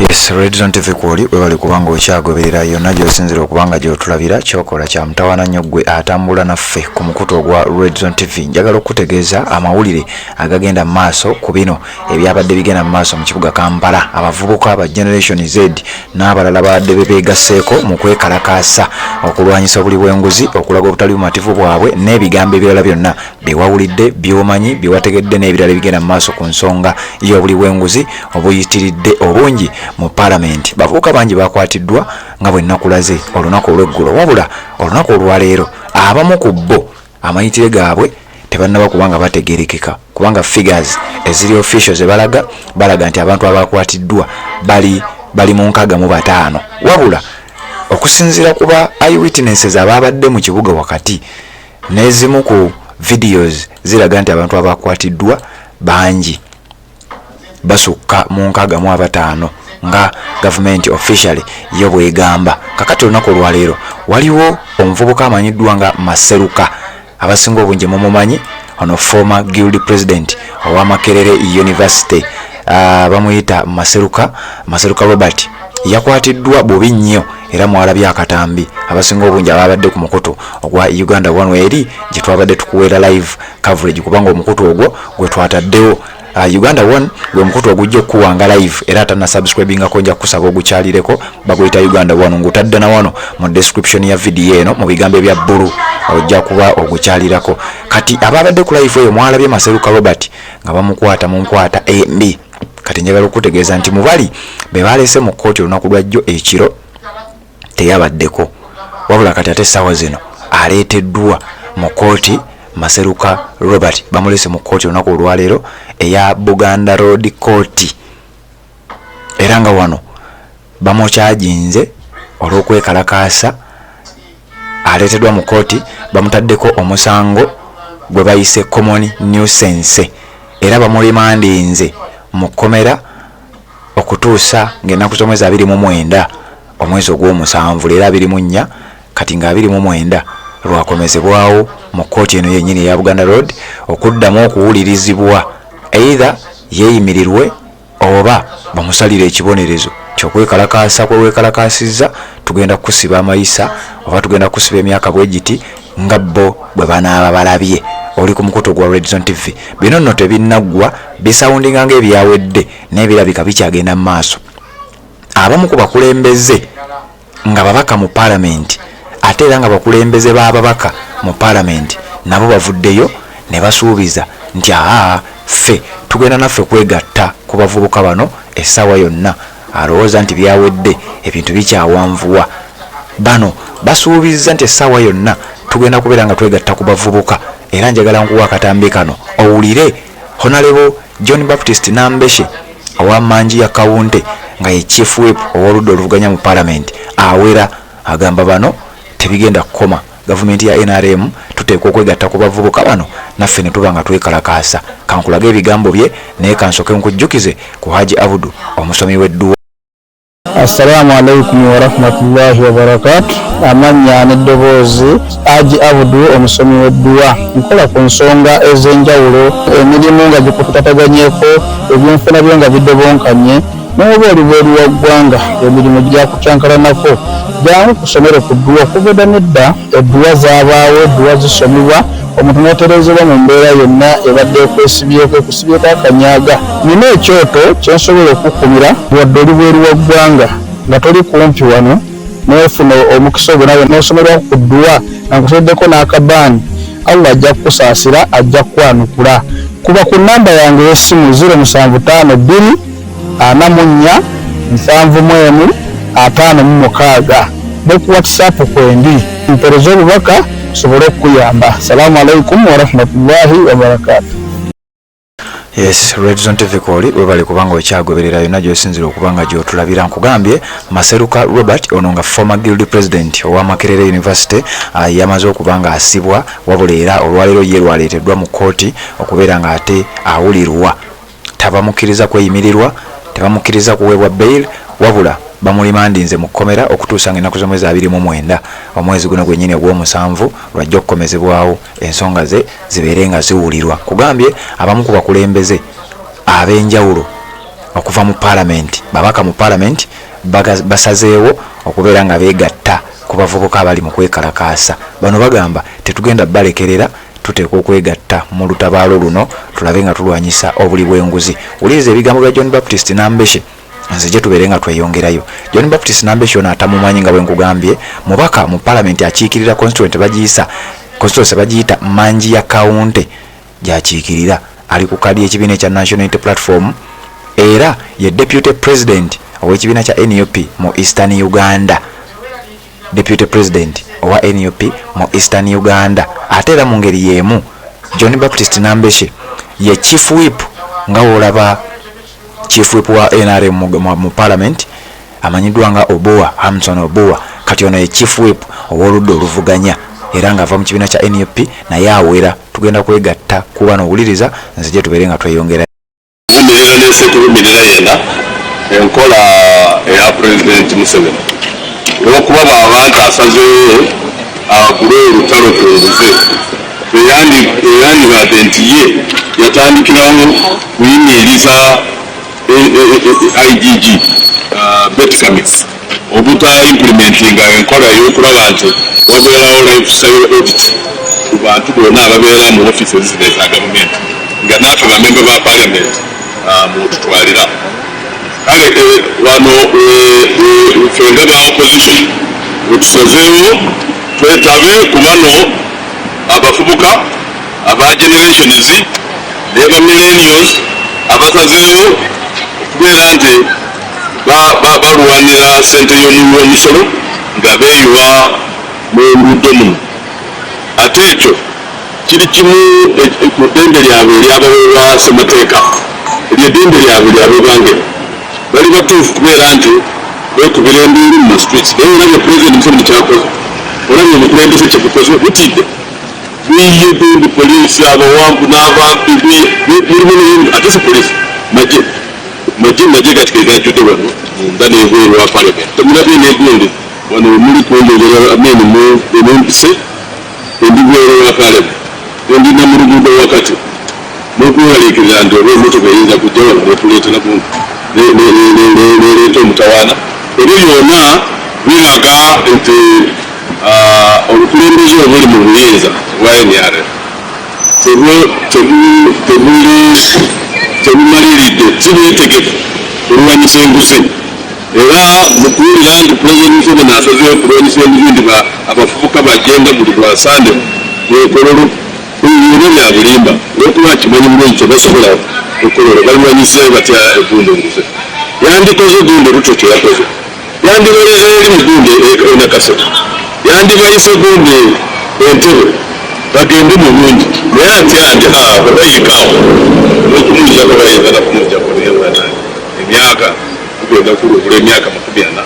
Yes, Redzone TV kwoli webali kubanga okyagoberera yonna gy'osinzira okubanga gy'otulabira kyokola kya mutawaana nnyo ggwe atambula naffe ku mukutu ogwa Redzone TV. Njagala okutegeeza amawulire agagenda mu maaso ku bino ebyabadde bigenda mu maaso mu kibuga Kampala. Abavubuka ba Generation Z n'abalala badde bebeegasseeko mu kwekalakaasa okulwanyisa obuli bw'enguzi, okulaga obutali bumativu bwabwe n'ebigambo ebirala byonna bye wawulidde, by'omanyi, bye wategedde n'ebirala bigenda mu maaso ku nsonga y'obuli bw'enguzi obuyitiridde obungi mu Parliament. Bavubuka bangi bakwatiddwa nga bwe nakulaze olunaku olw'eggulo, wabula olunaku olwaleero abamu ku bo amayitire gaabwe tebannaba kubanga bategerekeka, kubanga figures eziri officials balaga nti abantu abakwatiddwa bali mu 65, wabula okusinziira kuba eyewitnesses ababadde mu kibuga wakati n'ezimu ku videos ziraga nti abantu abakwatiddwa bangi basukka mu 65 nga government officially yo bwegamba. Kakati olunaku olwaleero waliwo omuvubuka amanyiddwa nga Maseruka, abasinga obungi mumumanyi ono former guild president owa Makerere University, bamuyita Maseruka Robert. Yakwatiddwa bubi nnyo era mwalabye akatambi abasinga obungi ababadde ku mukutu ogwa Uganda One eri gye twabadde tukuweera live coverage, kubanga omukutu ogwo gwe twataddewo Uganda One gwe mukutu ogujja okuwanga live era atana subscribinga ko nja kusaba ogukyalireko baguyita Uganda One, ngutadde na wano mu description ya video eno mu bigambo bya bbulu ojja kuba ogukyalirako. Kati ababadde ku live eyo mwalabye Maseruka Robert nga bamukwata mu nkwata embi. Kati njagala okutegeeza nti mubali be balese mu kkooti olunaku lwajjo ekiro teyabaddeko, wabula kati ate essaawa zino aleeteddwa mu kkooti. Maseruka Robert bamulese mu kkooti olunaku olwaleero eya Buganda Road Court, era nga wano bamukyajinze olw'okwekalakaasa. Aleeteddwa mu kkooti bamutaddeko omusango gwe bayise common nuisance, era bamulimandinze mu kkomera okutuusa ng'ennaku z'omwezi 29 omwezi ogw'omusanvu leero 24 kati nga 29 lwakomezebwawo mu kkooti eno yennyini eya Buganda Road okuddamu okuwulirizibwa either yeeyimirirwe oba bamusalire ekibonerezo ky'okwekalakaasa kwe weekalakaasizza. Tugenda kusiba amayisa oba tugenda kusiba emyaka bwe giti nga bo bwe banaaba balabye. Oli ku mukutu gwa Redzone TV. Bino nno tebinnaggwa bisawundinga ng'ebyawedde n'ebirabika bikyagenda mu maaso. Abamu ku bakulembeze nga babaka mu Parliament ate era nga bakulembeze b'ababaka mu Parliament nabo bavuddeyo ne basuubiza nti ffe tugenda naffe kwegatta ku bavubuka bano essaawa yonna. Alowooza nti byawedde ebintu bikyawanvuwa. Bano basuubiza nti essaawa yonna tugenda kubeera nga twegatta ku bavubuka. Era njagala nkuwa akatambi kano owulire Honorable John Baptist Nambeshe owa Manji ya Kawunte nga ye chief whip ow'oludda oluvuganya mu Parliament awera agamba bano tebigenda kukoma. Gavumenti ya NRM tuteekwa okwegatta ku bavubuka bano naffe ne tuba nga twekalakaasa. Kankulaga ebigambo bye naye kansoke nkujjukize ku Haji Abudu omusomi w'edduwa. Assalamu alaikum wa rahmatullahi wa barakatuh. Amanya n'eddoboozi Haji Abudu omusomi w'edduwa. Nkola ku nsonga ez'enjawulo, emirimu nga gikutataganyeko, eby'enfuna byo nga bidobonkanye n'oba oli bweru wa ggwanga emirimu gyakucankalanako. Jangu kusomere ku dduwa okuva nedda edduwa zaabaawo, edduwa zisomebwa omuntu n'oterezebwa mu mbeera yonna ebadde ekwesibyeko ekusibyeko akanyaaga. Nina ekyoto kyensobola okukumira wadde oli bweru wa ggwanga nga toli kumpi wano n'ofuna omukisa ogwo nawe n'osomerwa ku dduwa nga nkusoddeko n'akabaani. Allah ajja kukusaasira, ajja kukwanukula. Kuba ku nnamba yange y'essimu 075 2 44 7 ne ku WhatsApp kwendi mpereza obubaka sobole okuyamba. Assalamu alaikum wa rahmatullahi wa barakatuh. Yes, Redzone TV kwoli webali kubanga okyagoberera yonna gy'osinzira okubanga gy'otulabira. Nkugambye Maseruka Robert ono nga former guild president owa Makerere University yamaze okubanga asibwa, wabula era olwaleero ye lwaleeteddwa mu kkooti okubeera nga ate awulirwa. Tabamukkiriza kweyimirirwa, tebamukkiriza kuweebwa bail, wabula bamulimandinze mu kkomera okutuusa ng'ennaku z'omwezi 29 omwezi guno gwennyini ogw'omusanvu lwajja okukomezebwawo ensonga ze zibeere nga ziwulirwa. Kugambye abamu ku bakulembeze ab'enjawulo okuva mu parliament, babaka mu parliament basazeewo okubeera nga beegatta ku bavubuka abali mu kwekalakaasa. Bano bagamba tetugenda balekerera, tuteekwa okwegatta mu lutabaalo luno tulabe nga tulwanyisa obuli bw'enguzi. Wuliriza ebigambo bya John Baptist Nambeshe, nze gye tubeere nga tweyongerayo. John Baptist Nambeshe ono atamumanyi nga bwe nkugambye, mubaka mu parliament akiikirira constituency bagiyita Manji ya Kaunti gy'akiikirira, ali ku kadi y'ekibiina ekya National Unity Platform era ye deputy president ow'ekibiina kya NUP mu Eastern Uganda. Deputy president owa NUP mu Eastern Uganda. Ate era mu ngeri y'emu John Baptist Nambeshe ye chief whip, nga olaba chief whip wa NRM mu parliament amanyiddwa nga Oboa, Hamson Oboa. Kati ono ye chief whip ow'oludda oluvuganya era nga ava mu kibiina kya NUP naye awera. Tugenda kwegatta kuba n'owuliriza, nze gye tubeere nga tweyongera. Vumirira n'esekuvumirira yena enkola eya President Museveni olw'okuba bw'abantu asazeewo agule olutalo tunguze. Eyandibadde nti ye yatandikirawo kuyimiriza IGG Betty Kamis obuta implementinga enkola ey'okulaba nti wabeerawo lifestyle audit ku bantu bonna ababeera mu offices za gavumenti nga naffe bamemba ba parliament mututwalira. Kale wano fenga ba opposition wetusazeewo twetabe ku bano abafubuka aba generations neba millennials abasazeewo okubeera nti balwanira sente y'omulwi omusolo nga beeyiwa mu luddo muno. Ate ekyo kiri kimu ku ddembe lyabwe ery'abaweerwa ssemateeka, ery'eddembe lyabwe lyabebangera bali batuufu kubeera nti beekubira enduulu mu streets. Naye olabye President Museveni kyakoze, olabye omukulembeze kyegukoze butidde biye bendi poliisi abawambu n'abampi mulimu ate si poliisi magye gatika egajjudde wano munda n'ebweru wa parliament. Temulabye n'egundi wano muli kwongera ameni emumpise endibweru wa parliament endina mu luguudo wakati n'okwewaliikirira nti oba emmotoka eyinza kujja wano netuleetera bungi nereeta omutawaana. Ebyo byonna biraga nti obukulembeze obuli mu buyinza bwa NRM tebumaliridde, tibeetegefu kulwanyisa enguzi. Era mu kuwulira nti President Museveni asazeewo kulwanyisa enguzi nti abafubuka bagenda buli lwa Sande ekololo byonna bya bulimba, olw'okuba kimanyi bulungi tebasobola okololo balwanyise batya egundi enguzi. Yandikoze gundi Ruto kyeyakoze, yandibaleze eri mu gundi enakasete, yandibayise gundi Entebbe bagende mu bungi. Naye atya nti babayikaawo n'okumuyitako bayinza nakumujjako emyaka kugenda kulubula emyaka 40